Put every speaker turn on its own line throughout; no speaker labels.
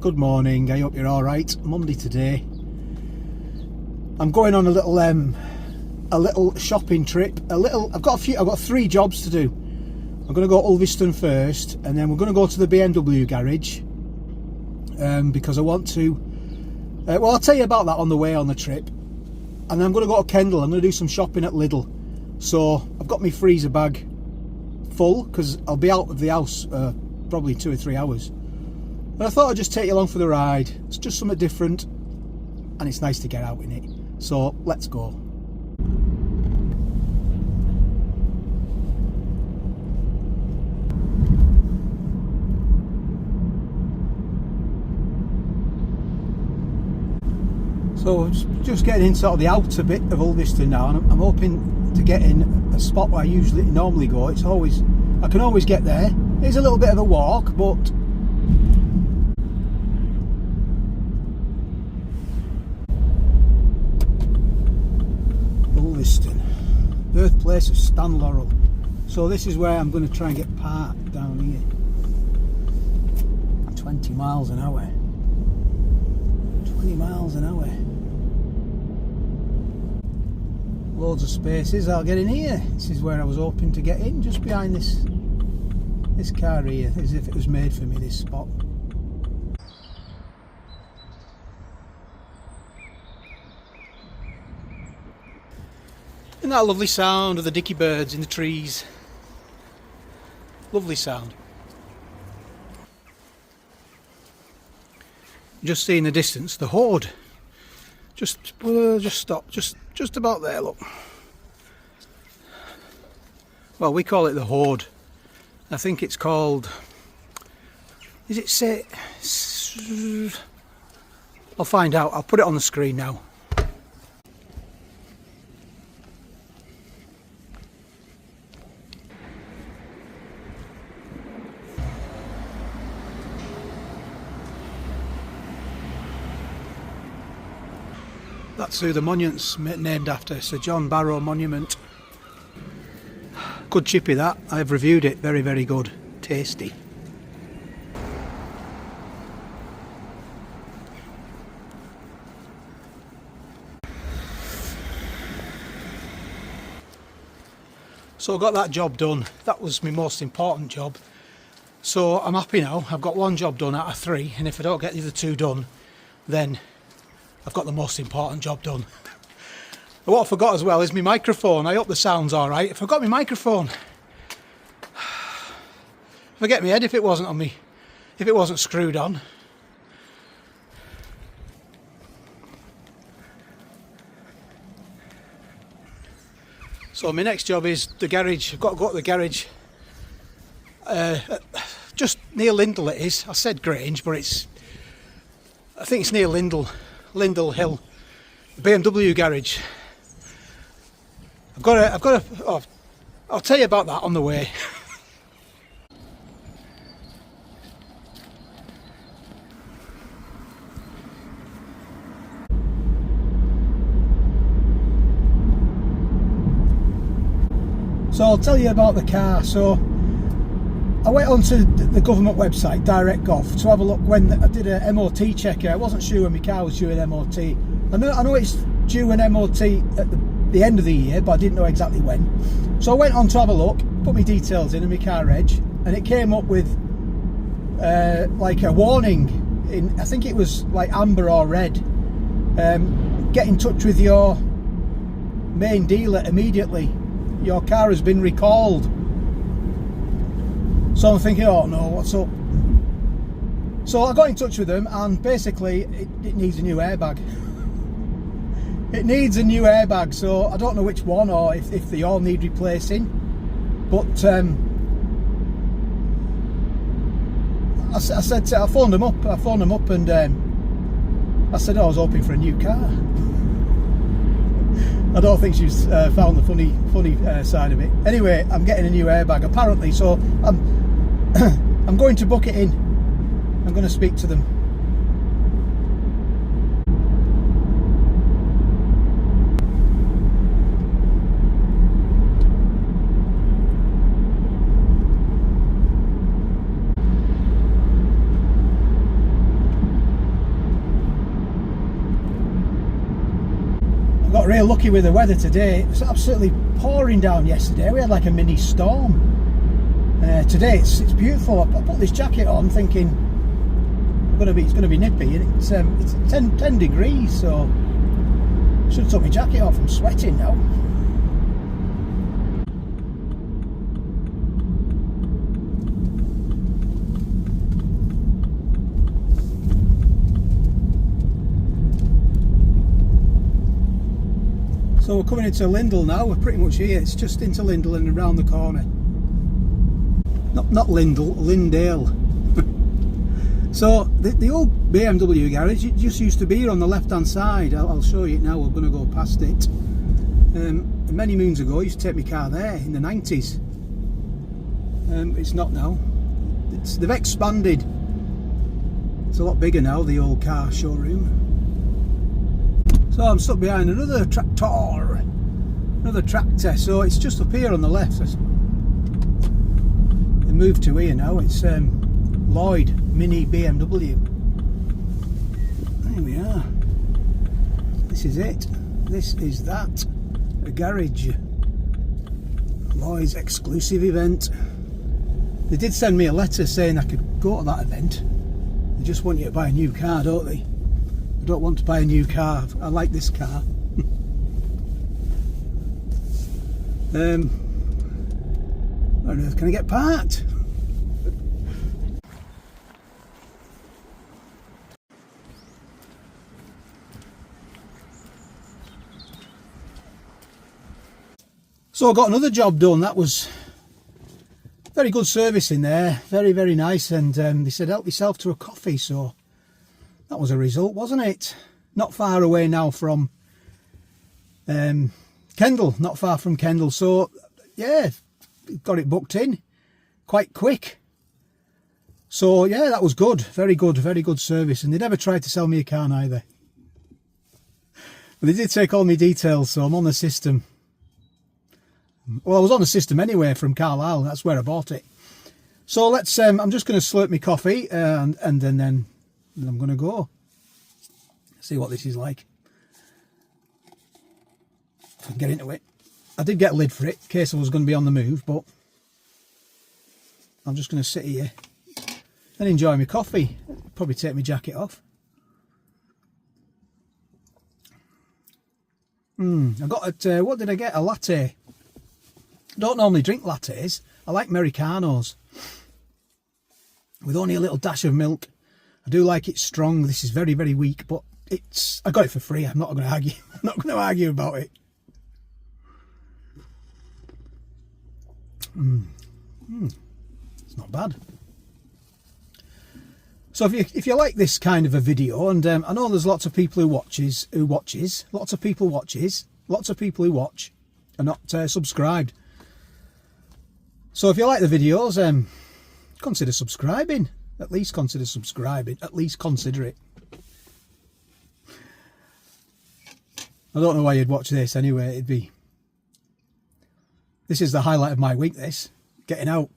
Good morning, I hope you're alright. Monday today. I'm going on a little shopping trip. I've got 3 jobs to do. I'm going to go to Ulverston first, and then we're going to go to the BMW garage because I want to well, I'll tell you about that on the way on the trip. And then I'm going to go to Kendal. I'm going to do some shopping at Lidl. So I've got my freezer bag full because I'll be out of the house probably 2 or 3 hours. And I thought I'd just take you along for the ride. It's just something different and it's nice to get out in it. So let's go. So just getting in sort of the outer bit of Ulverston now, and I'm hoping to get in a spot where I normally go. I can always get there. It's a little bit of a walk, but Ulverston, birthplace of Stan Laurel. So this is where I'm going to try and get parked down here. 20 miles an hour. 20 miles an hour. Loads of spaces. I'll get in here. This is where I was hoping to get in, just behind this car here, as if it was made for me, this spot. Isn't that a lovely sound of the dicky birds in the trees? Lovely sound. Just see in the distance the Horde. Just stop, just about there, look. Well, we call it the Horde. I think it's called, is it say, I'll find out, I'll put it on the screen now. That's who the monument's named after, Sir John Barrow Monument. Good chippy that, I've reviewed it, very very good, tasty. So I got that job done, that was my most important job. So I'm happy now, I've got 1 job done out of 3, and if I don't get the other 2 done, then I've got the most important job done. But what I forgot as well is my microphone. I hope the sound's alright. I forgot my microphone. Forget my head if it wasn't on me, if it wasn't screwed on. So my next job is the garage. I've got to go to the garage. Just near Lidl it is. I said Grange, but I think it's near Lidl Hill, BMW garage. I'll tell you about that on the way. So I'll tell you about the car. So I went onto the government website, DirectGov, to have a look when I did a MOT check. I wasn't sure when my car was due an MOT. I know it's due an MOT at the end of the year, but I didn't know exactly when. So I went on to have a look, put my details in and my car reg, and it came up with like a warning in, I think it was like amber or red. Get in touch with your main dealer immediately. Your car has been recalled. So I'm thinking, oh no, what's up? So I got in touch with them, and basically it needs a new airbag. It needs a new airbag, so I don't know which one or if they all need replacing. But I phoned them up and I said I was hoping for a new car. I don't think she's found the funny side of it. Anyway, I'm getting a new airbag apparently, so I'm going to book it in. I'm going to speak to them. got real lucky with the weather today. It was absolutely pouring down yesterday. We had like a mini storm. Today it's beautiful. I put this jacket on thinking it's going to be nippy, and it's 10 degrees, so I should have took my jacket off. I'm sweating now. So we're coming into Lidl now. We're pretty much here. It's just into Lidl and around the corner. Not Lidl, Lindale. So the old BMW garage, it just used to be here on the left hand side. I'll show you it now. We're going to go past it. Many moons ago I used to take my car there in the 90s. It's not now. They've expanded. It's a lot bigger now, the old car showroom. So I'm stuck behind another tractor. So it's just up here on the left. They moved to here now. It's Lloyd Mini BMW. There we are. This is it. This is that. A garage. Lloyd's exclusive event. They did send me a letter saying I could go to that event. They just want you to buy a new car, don't they? I don't want to buy a new car. I like this car. Where on earth can I get parked? So I got another job done. That was very good service in there, very, very nice, and they said help yourself to a coffee, so that was a result, wasn't it? Not far away now from Kendal, not far from Kendal, so yeah, got it booked in quite quick. So yeah, that was good, very good service, and they never tried to sell me a car neither. But they did take all my details, so I'm on the system. Well, I was on the system anyway from Carlisle. That's where I bought it. So let's. I'm just going to slurp my coffee and then I'm going to go see what this is like. If I can get into it. I did get a lid for it in case I was going to be on the move, but I'm just going to sit here and enjoy my coffee. Probably take my jacket off. I got what did I get? A latte. I don't normally drink lattes. I like Americanos with only a little dash of milk. I do like it strong. This is very, very weak, but I got it for free. I'm not going to argue. I'm not going to argue about it. It's not bad. So if you like this kind of a video, and I know there's lots of people who watch are not subscribed. So if you like the videos, consider subscribing. At least consider subscribing. At least consider it. I don't know why you'd watch this anyway. This is the highlight of my week, this. Getting out.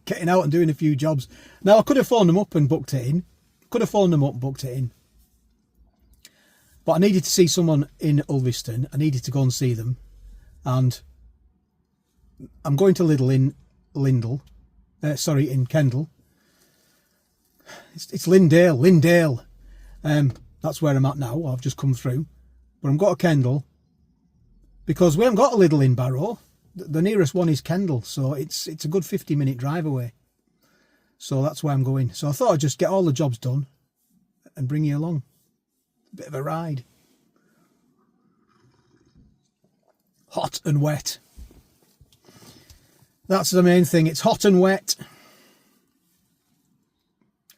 Getting out and doing a few jobs. Now, I could have phoned them up and booked it in. But I needed to see someone in Ulverston. I needed to go and see them. And I'm going to Lidl in Kendal. It's Lindale. That's where I'm at now. I've just come through. But I'm going to Kendal because we haven't got a Lidl in Barrow. The nearest one is Kendal, so it's a good 50-minute drive away. So that's where I'm going. So I thought I'd just get all the jobs done and bring you along. A bit of a ride. Hot and wet. That's the main thing. It's hot and wet.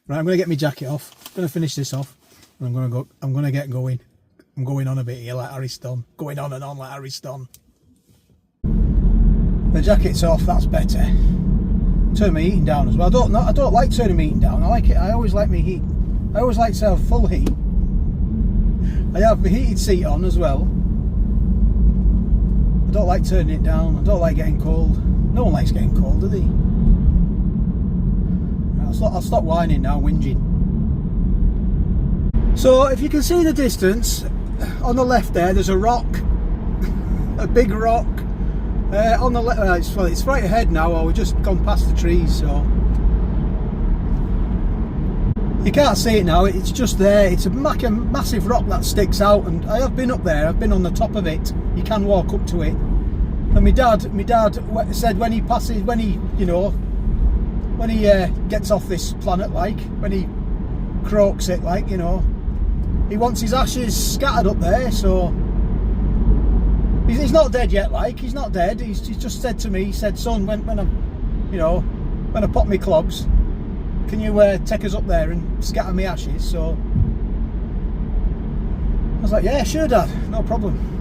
Right, I'm going to get my jacket off. I'm going to finish this off. And I'm going to get going. I'm going on a bit here like Harry Ston. Going on and on like Harry Ston. The jacket's off. That's better. Turn my heating down as well. I don't like turning my heating down. I like it. I always like my heat. I always like to have full heat. I have the heated seat on as well. I don't like turning it down. I don't like getting cold. No one likes getting cold, do they? I'll stop whining now, whinging. So if you can see the distance, on the left there's a rock. a big rock on the left. It's right ahead now, or we've just gone past the trees, so you can't see it now. It's just there. It's a massive rock that sticks out, and I have been up there. I've been on the top of it. You can walk up to it. And my dad said when he passes, when he gets off this planet, like when he croaks it, like, you know, he wants his ashes scattered up there. So he's not dead yet. Like, he's not dead. He's just said to me, he said, son, when I pop my clogs, can you take us up there and scatter my ashes? So I was like, yeah, sure, Dad, no problem.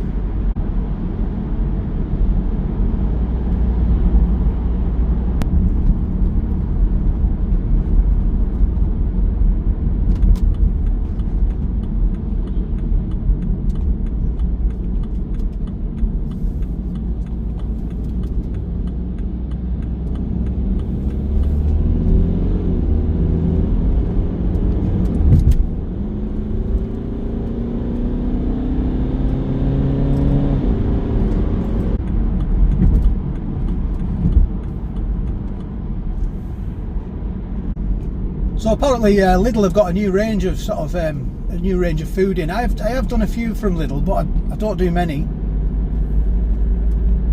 So apparently Lidl have got a new range of food in. I have done a few from Lidl, but I don't do many.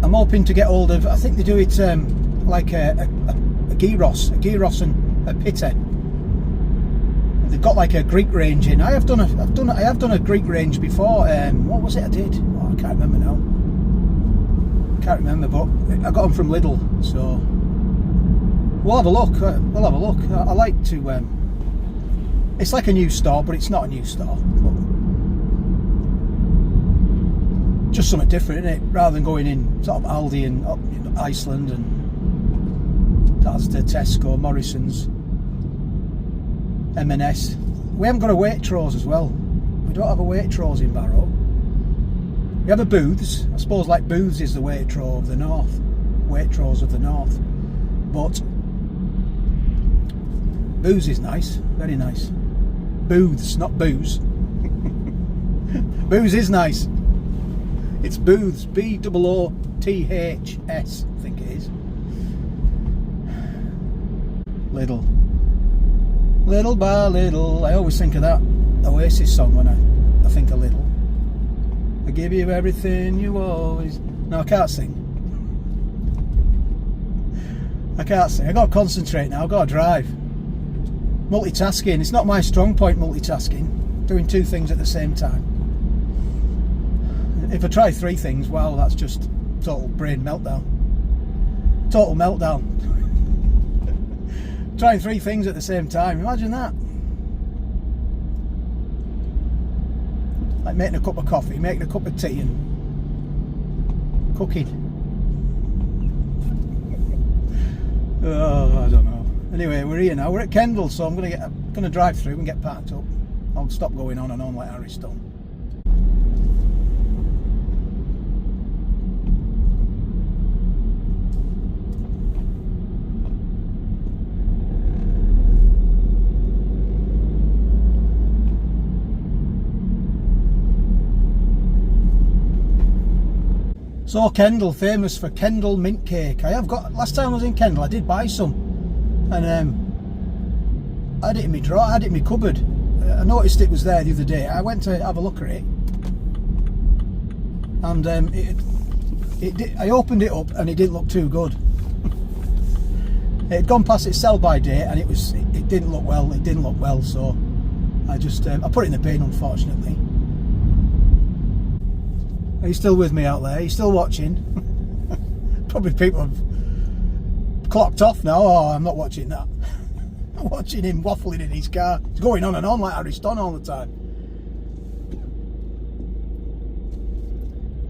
I'm hoping to get hold of. I think they do it like a gyros and a pita. They've got like a Greek range in. I have done a Greek range before. What was it I did? Oh, I can't remember now. Can't remember, but I got them from Lidl. So we'll have a look. I like to. It's like a new store, but it's not a new store. But just something different, isn't it? Rather than going in sort of Aldi and Iceland and Asda, Tesco, Morrison's, M&S. We haven't got a Waitrose as well. We don't have a Waitrose in Barrow. We have a Booths. I suppose like Booths is the Waitrose of the North. Waitrose of the North. But Booths is nice, very nice. Booths, not booze. Booths is nice. It's Booths, B-O-O-T-H-S, I think it is. Lidl. Little by little. I always think of that Oasis song when I think of Lidl. I give you everything you always... No, I can't sing. I can't sing. I got to concentrate now. I've got to drive. Multitasking. It's not my strong point, multitasking. Doing two things at the same time. If I try three things, well, that's just total brain meltdown. Total meltdown. Trying three things at the same time. Imagine that. Like making a cup of coffee, making a cup of tea and cooking. Oh, I don't know. Anyway, we're here now. We're at Kendal, so I'm gonna drive through and get parked up. I'll stop going on and on like Harry's done. So Kendal, famous for Kendal mint cake. I have got, last time I was in Kendal I did buy some, and I had it in my drawer, I had it in my cupboard. I noticed it was there the other day. I went to have a look at it, and I opened it up and it didn't look too good. It had gone past its sell by date and it didn't look well. It didn't look well, so I just I put it in the bin, unfortunately. Are you still with me out there? Are you still watching? Probably people have clocked off now. Oh, I'm not watching that. I'm watching him waffling in his car. It's going on and on like Harry's done all the time.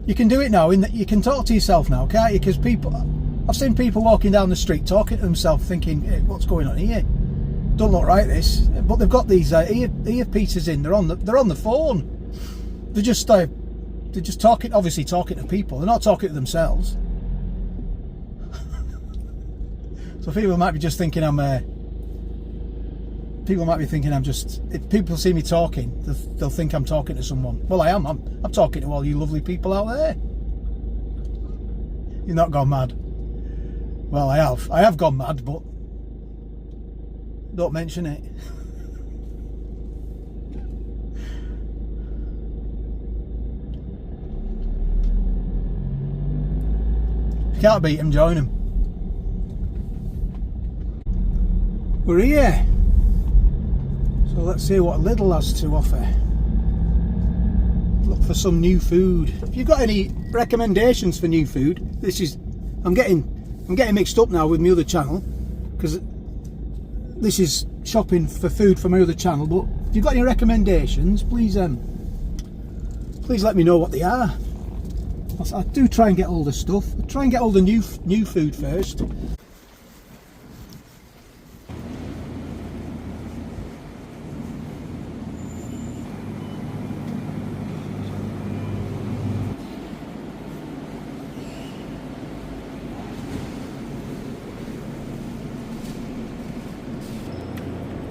You can do it now. You can talk to yourself now, can't you? Because I've seen people walking down the street talking to themselves, thinking, hey, "What's going on here? Don't look right, this." But they've got these earpieces in. They're on the phone. They're just talking, obviously talking to people. They're not talking to themselves. So people might be just thinking people might be thinking I'm just, if people see me talking, they'll think I'm talking to someone. Well, I am. I'm talking to all you lovely people out there. You've not gone mad. Well, I have. I have gone mad, but don't mention it. Can't beat them, join them. We're here. So let's see what Lidl has to offer. Look for some new food. If you've got any recommendations for new food, this is I'm getting mixed up now with my other channel, because this is shopping for food for my other channel. But if you've got any recommendations, please let me know what they are. I do try and get all the stuff. I try and get all the new food first.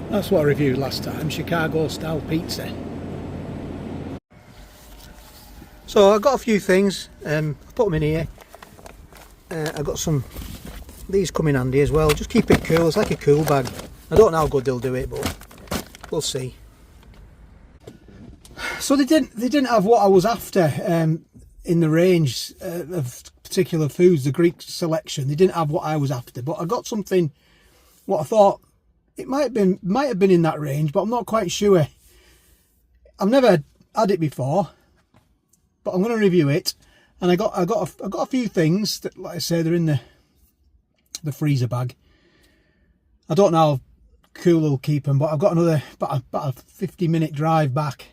That's what I reviewed last time, Chicago style pizza. So I got a few things, I put them in here. I got these come in handy as well, just keep it cool. It's like a cool bag. I don't know how good they'll do it, but we'll see. So they didn't have what I was after in the range of particular foods, the Greek selection. They didn't have what I was after, but I got something what I thought it might have been in that range, but I'm not quite sure. I've never had it before, but I'm going to review it. And I got a few things that, like I say, they're in the freezer bag. I don't know how cool I'll keep them, but I've got another about a 50-minute drive back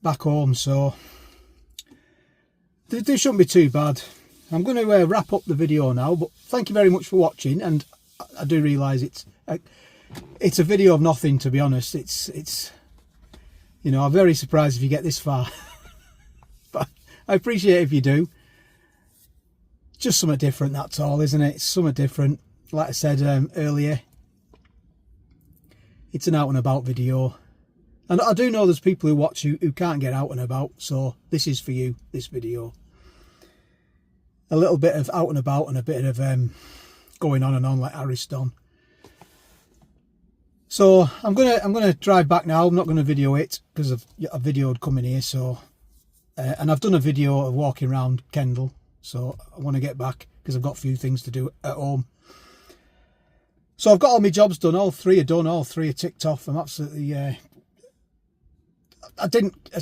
home, so they shouldn't be too bad. I'm going to wrap up the video now, but thank you very much for watching. And I do realise it's a video of nothing, to be honest. It's you know, I'm very surprised if you get this far. But I appreciate it if you do. Just something different, that's all, isn't it? It's something different. Like I said earlier, it's an out and about video. And I do know there's people who watch who can't get out and about, so this is for you, this video. A little bit of out and about and a bit of going on and on like Harry's done. So I'm gonna drive back now. I'm not gonna video it because I've videoed coming here. So and I've done a video of walking around Kendal. So I want to get back because I've got a few things to do at home. So I've got all my jobs done. All three are done. All three are ticked off. I'm absolutely. It's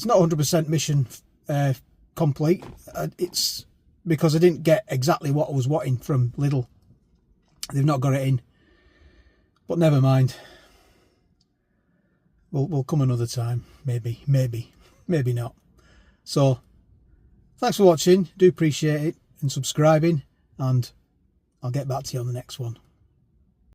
not 100% mission complete. It's because I didn't get exactly what I was wanting from Lidl. They've not got it in, but never mind. We'll come another time, maybe not. So thanks for watching, do appreciate it, and subscribing, and I'll get back to you on the next one.